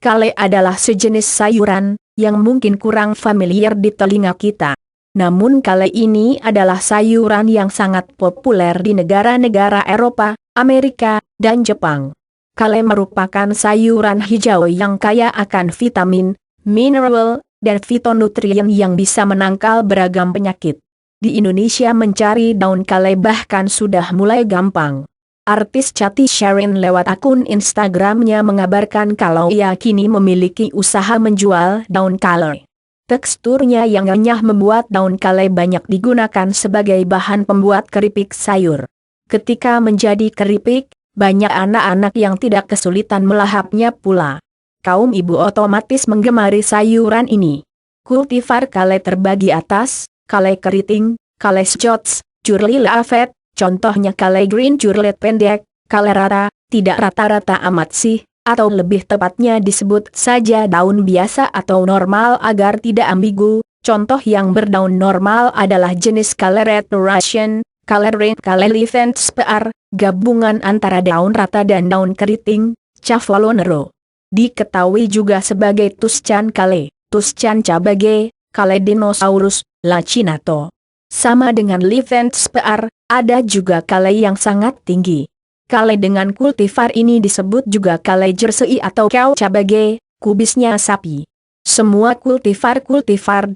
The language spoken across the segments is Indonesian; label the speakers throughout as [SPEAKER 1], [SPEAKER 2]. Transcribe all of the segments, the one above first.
[SPEAKER 1] Kale adalah sejenis sayuran yang mungkin kurang familiar di telinga kita. Namun kale ini adalah sayuran yang sangat populer di negara-negara Eropa, Amerika, dan Jepang. Kale merupakan sayuran hijau yang kaya akan vitamin, mineral, dan fitonutrien yang bisa menangkal beragam penyakit. Di Indonesia mencari daun kale bahkan sudah mulai gampang. Artis Cathy Sharon lewat akun Instagramnya mengabarkan kalau ia kini memiliki usaha menjual daun kale. Teksturnya yang renyah membuat daun kale banyak digunakan sebagai bahan pembuat keripik sayur. Ketika menjadi keripik, banyak anak-anak yang tidak kesulitan melahapnya pula. Kaum ibu otomatis menggemari sayuran ini. Kultivar kale terbagi atas, kale keriting, kale scots, curly leafed. Contohnya kale green curlet pendek, kale rata, tidak rata-rata amat sih, atau lebih tepatnya disebut saja daun biasa atau normal agar tidak ambigu. Contoh yang berdaun normal adalah jenis kale red Russian, kale ring, kale Levant spar, gabungan antara daun rata dan daun keriting, Cavolo. Diketahui juga sebagai Tuscan kale, Tuscan cabage, kale dinosaurus, lacinato. Sama dengan Levant spar, ada juga kale yang sangat tinggi. Kale dengan kultivar ini disebut juga kale jersey atau cow cabage, kubisnya sapi. Semua kultivar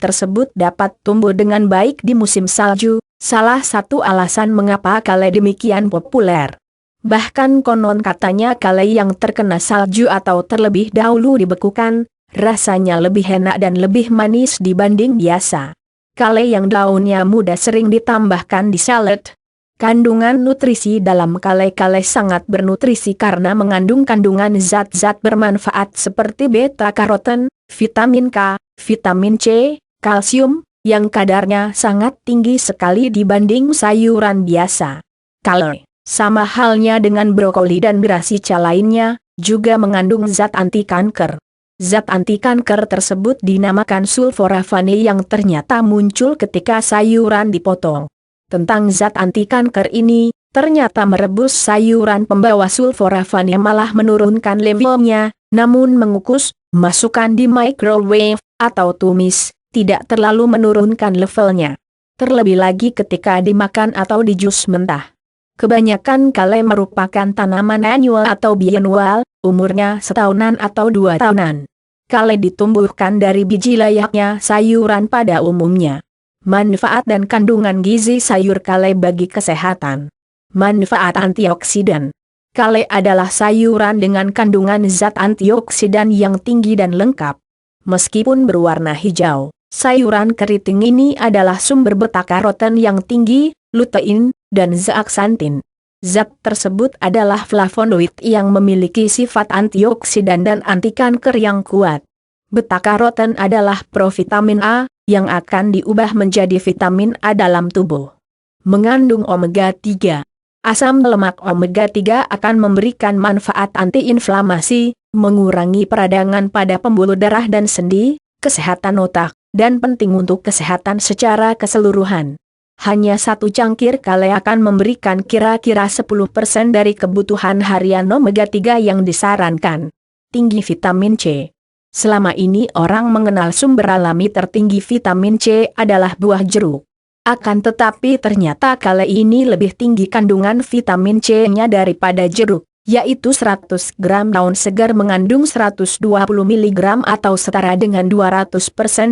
[SPEAKER 1] tersebut dapat tumbuh dengan baik di musim salju, salah satu alasan mengapa kale demikian populer. Bahkan konon katanya kale yang terkena salju atau terlebih dahulu dibekukan, rasanya lebih enak dan lebih manis dibanding biasa. Kale yang daunnya muda sering ditambahkan di salad. Kandungan nutrisi dalam kale-kale sangat bernutrisi karena mengandung kandungan zat-zat bermanfaat seperti beta-karoten, vitamin K, vitamin C, kalsium, yang kadarnya sangat tinggi sekali dibanding sayuran biasa. Kale, sama halnya dengan brokoli dan brasica lainnya, juga mengandung zat anti kanker. Zat anti kanker tersebut dinamakan sulforafane yang ternyata muncul ketika sayuran dipotong. Tentang zat anti kanker ini, ternyata merebus sayuran pembawa sulforafane malah menurunkan levelnya, namun mengukus, masukkan di microwave, atau tumis, tidak terlalu menurunkan levelnya. Terlebih lagi ketika dimakan atau di jus mentah. Kebanyakan kale merupakan tanaman annual atau biennial, umurnya setahunan atau 2 tahunan. Kale ditumbuhkan dari biji layaknya sayuran pada umumnya. Manfaat dan kandungan gizi sayur kale bagi kesehatan. Manfaat antioksidan. Kale adalah sayuran dengan kandungan zat antioksidan yang tinggi dan lengkap. Meskipun berwarna hijau, sayuran keriting ini adalah sumber beta-karoten yang tinggi, lutein, dan zeaksantin. Zat tersebut adalah flavonoid yang memiliki sifat antioksidan dan anti kanker yang kuat. Beta-karoten adalah provitamin A, yang akan diubah menjadi vitamin A dalam tubuh. Mengandung omega 3. Asam lemak omega 3 akan memberikan manfaat antiinflamasi, mengurangi peradangan pada pembuluh darah dan sendi, kesehatan otak, dan penting untuk kesehatan secara keseluruhan. Hanya satu cangkir kale akan memberikan kira-kira 10% dari kebutuhan harian omega 3 yang disarankan. Tinggi vitamin C. Selama ini orang mengenal sumber alami tertinggi vitamin C adalah buah jeruk. Akan tetapi ternyata kale ini lebih tinggi kandungan vitamin C-nya daripada jeruk, yaitu 100 gram daun segar mengandung 120 mg atau setara dengan 200%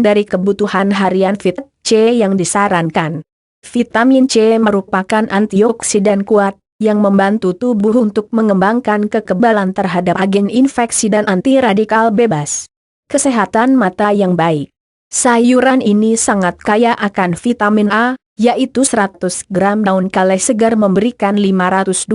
[SPEAKER 1] dari kebutuhan harian vitamin C yang disarankan. Vitamin C merupakan antioksidan kuat, yang membantu tubuh untuk mengembangkan kekebalan terhadap agen infeksi dan anti radikal bebas. Kesehatan mata yang baik. Sayuran ini sangat kaya akan vitamin A, yaitu 100 gram daun kale segar memberikan 512%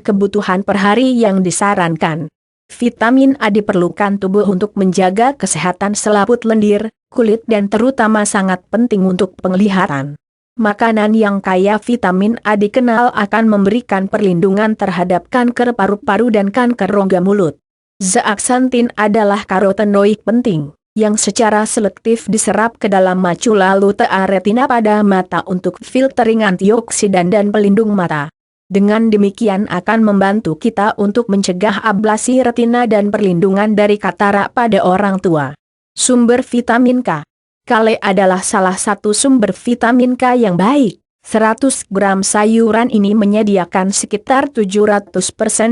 [SPEAKER 1] kebutuhan per hari yang disarankan. Vitamin A diperlukan tubuh untuk menjaga kesehatan selaput lendir, kulit dan terutama sangat penting untuk penglihatan. Makanan yang kaya vitamin A dikenal akan memberikan perlindungan terhadap kanker paru-paru dan kanker rongga mulut. Zeaksantin adalah karotenoid penting, yang secara selektif diserap ke dalam macula lutea retina pada mata untuk filtering antioksidan dan pelindung mata. Dengan demikian akan membantu kita untuk mencegah ablasi retina dan perlindungan dari katarak pada orang tua. Sumber vitamin K. Kale adalah salah satu sumber vitamin K yang baik. 100 gram sayuran ini menyediakan sekitar 700%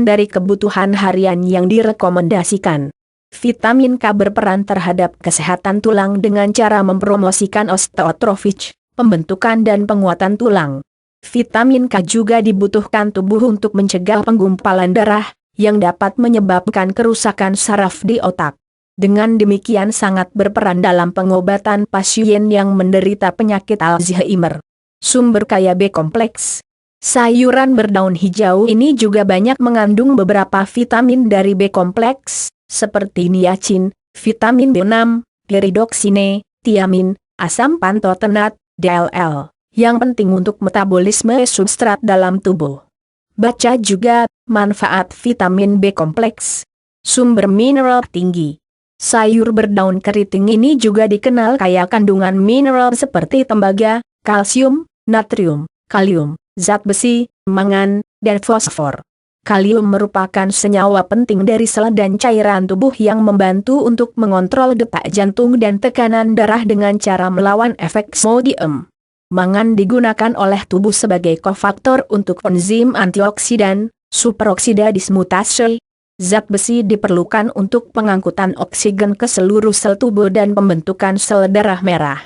[SPEAKER 1] dari kebutuhan harian yang direkomendasikan. Vitamin K berperan terhadap kesehatan tulang dengan cara mempromosikan osteotrofis, pembentukan dan penguatan tulang. Vitamin K juga dibutuhkan tubuh untuk mencegah penggumpalan darah, yang dapat menyebabkan kerusakan saraf di otak. Dengan demikian sangat berperan dalam pengobatan pasien yang menderita penyakit Alzheimer. Sumber kaya B kompleks. Sayuran berdaun hijau ini juga banyak mengandung beberapa vitamin dari B kompleks, seperti niacin, vitamin B6, pyridoxine, tiamin, asam pantotenat, DLL, yang penting untuk metabolisme substrat dalam tubuh. Baca juga manfaat vitamin B kompleks. Sumber mineral tinggi. Sayur berdaun keriting ini juga dikenal kaya kandungan mineral seperti tembaga, kalsium, natrium, kalium, zat besi, mangan, dan fosfor. Kalium merupakan senyawa penting dari sel dan cairan tubuh yang membantu untuk mengontrol detak jantung dan tekanan darah dengan cara melawan efek sodium. Mangan digunakan oleh tubuh sebagai kofaktor untuk enzim antioksidan, superoksida dismutase. Zat besi diperlukan untuk pengangkutan oksigen ke seluruh sel tubuh dan pembentukan sel darah merah.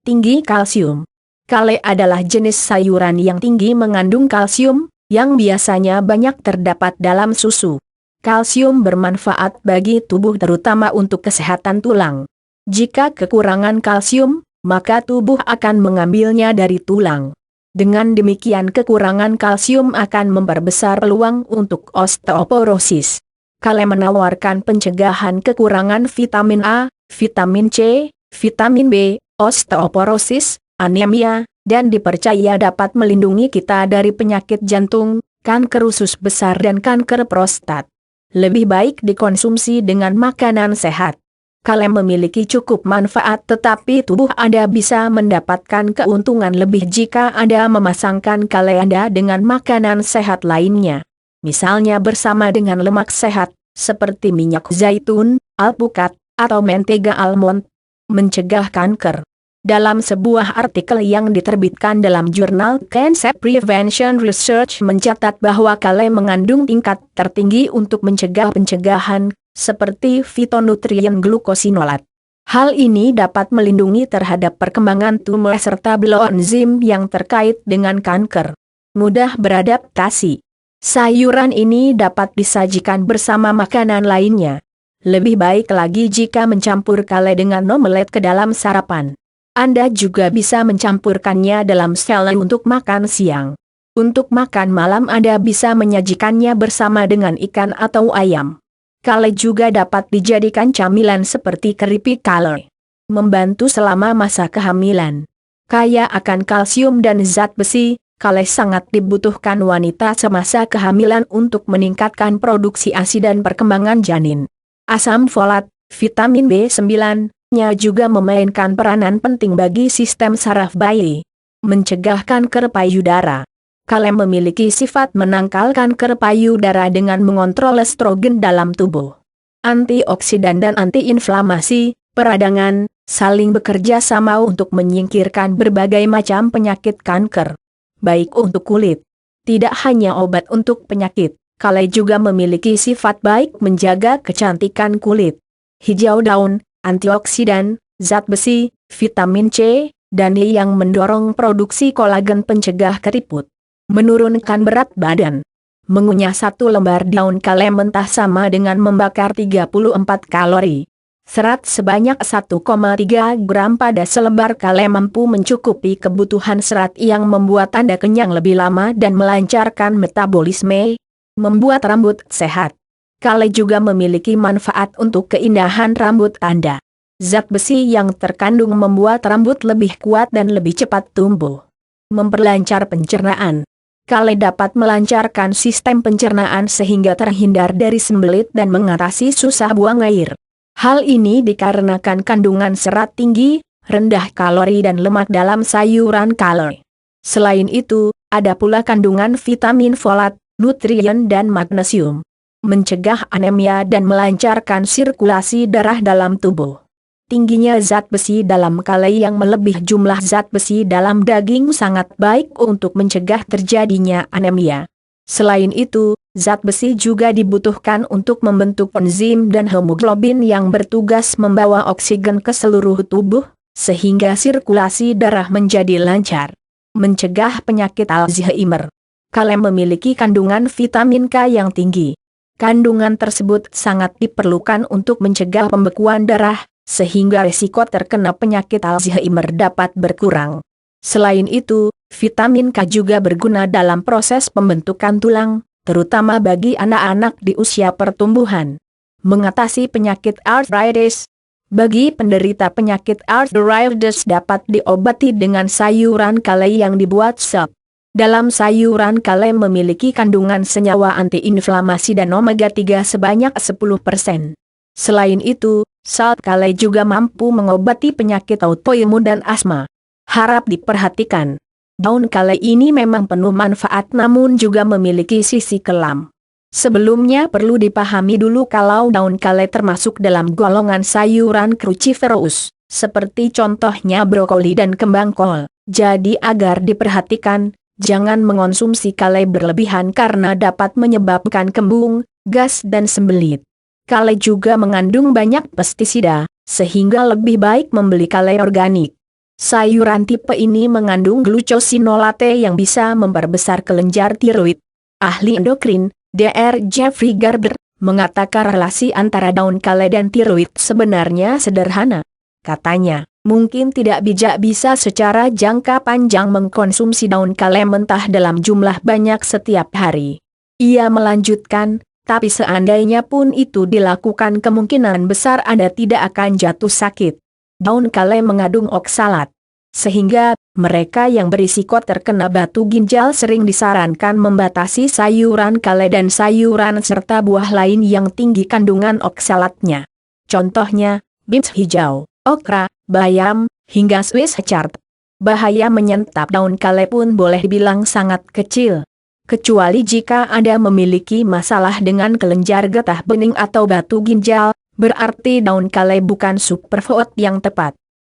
[SPEAKER 1] Tinggi kalsium. Kale adalah jenis sayuran yang tinggi mengandung kalsium, yang biasanya banyak terdapat dalam susu. Kalsium bermanfaat bagi tubuh terutama untuk kesehatan tulang. Jika kekurangan kalsium, maka tubuh akan mengambilnya dari tulang. Dengan demikian kekurangan kalsium akan memperbesar peluang untuk osteoporosis. Kale menawarkan pencegahan kekurangan vitamin A, vitamin C, vitamin B, osteoporosis, anemia, dan dipercaya dapat melindungi kita dari penyakit jantung, kanker usus besar dan kanker prostat. Lebih baik dikonsumsi dengan makanan sehat. Kale memiliki cukup manfaat tetapi tubuh Anda bisa mendapatkan keuntungan lebih jika Anda memasangkan kale Anda dengan makanan sehat lainnya. Misalnya bersama dengan lemak sehat, seperti minyak zaitun, alpukat, atau mentega almond. Mencegah kanker. Dalam sebuah artikel yang diterbitkan dalam jurnal Cancer Prevention Research mencatat bahwa kale mengandung tingkat tertinggi untuk mencegah pencegahan, seperti fitonutrien glukosinolat. Hal ini dapat melindungi terhadap perkembangan tumor serta enzim yang terkait dengan kanker. Mudah beradaptasi. Sayuran ini dapat disajikan bersama makanan lainnya. Lebih baik lagi jika mencampur kale dengan omelet ke dalam sarapan. Anda juga bisa mencampurkannya dalam salad untuk makan siang. Untuk makan malam Anda bisa menyajikannya bersama dengan ikan atau ayam. Kale juga dapat dijadikan camilan seperti keripik kale. Membantu selama masa kehamilan. Kaya akan kalsium dan zat besi, kale sangat dibutuhkan wanita semasa kehamilan untuk meningkatkan produksi ASI dan perkembangan janin. Asam folat, vitamin B9-nya juga memainkan peranan penting bagi sistem saraf bayi. Mencegah kanker payudara. Kale memiliki sifat menangkal kanker payudara dengan mengontrol estrogen dalam tubuh. Antioksidan dan antiinflamasi, peradangan, saling bekerja sama untuk menyingkirkan berbagai macam penyakit kanker. Baik untuk kulit. Tidak hanya obat untuk penyakit, kale juga memiliki sifat baik menjaga kecantikan kulit. Hijau daun, antioksidan, zat besi, vitamin C, dan E yang mendorong produksi kolagen pencegah keriput. Menurunkan berat badan. Mengunyah satu lembar daun kale mentah sama dengan membakar 34 kalori. Serat sebanyak 1,3 gram pada selembar kale mampu mencukupi kebutuhan serat yang membuat Anda kenyang lebih lama dan melancarkan metabolisme. Membuat rambut sehat. Kale juga memiliki manfaat untuk keindahan rambut Anda. Zat besi yang terkandung membuat rambut lebih kuat dan lebih cepat tumbuh. Memperlancar pencernaan. Kale dapat melancarkan sistem pencernaan sehingga terhindar dari sembelit dan mengatasi susah buang air. Hal ini dikarenakan kandungan serat tinggi, rendah kalori dan lemak dalam sayuran kale. Selain itu, ada pula kandungan vitamin folat, nutrien dan magnesium. Mencegah anemia dan melancarkan sirkulasi darah dalam tubuh. Tingginya zat besi dalam kalei yang melebihi jumlah zat besi dalam daging sangat baik untuk mencegah terjadinya anemia. Selain itu, zat besi juga dibutuhkan untuk membentuk enzim dan hemoglobin yang bertugas membawa oksigen ke seluruh tubuh, sehingga sirkulasi darah menjadi lancar. Mencegah penyakit Alzheimer. Kalei memiliki kandungan vitamin K yang tinggi. Kandungan tersebut sangat diperlukan untuk mencegah pembekuan darah, sehingga risiko terkena penyakit Alzheimer dapat berkurang. Selain itu, vitamin K juga berguna dalam proses pembentukan tulang, terutama bagi anak-anak di usia pertumbuhan. Mengatasi penyakit arthritis. Bagi penderita penyakit arthritis dapat diobati dengan sayuran kalei yang dibuat sup. Dalam sayuran kalei memiliki kandungan senyawa antiinflamasi dan omega 3 sebanyak 10%. Selain itu, salt kalei juga mampu mengobati penyakit autoimun dan asma. Harap diperhatikan. Daun kalei ini memang penuh manfaat namun juga memiliki sisi kelam. Sebelumnya perlu dipahami dulu kalau daun kalei termasuk dalam golongan sayuran cruciferous, seperti contohnya brokoli dan kembang kol. Jadi agar diperhatikan, jangan mengonsumsi kalei berlebihan karena dapat menyebabkan kembung, gas dan sembelit. Kalei juga mengandung banyak pestisida, sehingga lebih baik membeli kalei organik. Sayuran tipe ini mengandung glucosinolate yang bisa memperbesar kelenjar tiroid. Ahli endokrin, Dr. Jeffrey Garber, mengatakan relasi antara daun kalei dan tiroid sebenarnya sederhana. Katanya, mungkin tidak bijak bisa secara jangka panjang mengkonsumsi daun kalei mentah dalam jumlah banyak setiap hari. Ia melanjutkan, tapi seandainya pun itu dilakukan kemungkinan besar Anda tidak akan jatuh sakit. Daun kalei mengandung oksalat. Sehingga, mereka yang berisiko terkena batu ginjal sering disarankan membatasi sayuran kalei dan sayuran serta buah lain yang tinggi kandungan oksalatnya. Contohnya, beans hijau, okra, bayam, hingga Swiss chard. Bahaya menyantap daun kalei pun boleh dibilang sangat kecil. Kecuali jika Anda memiliki masalah dengan kelenjar getah bening atau batu ginjal, berarti daun kalei bukan superfood yang tepat.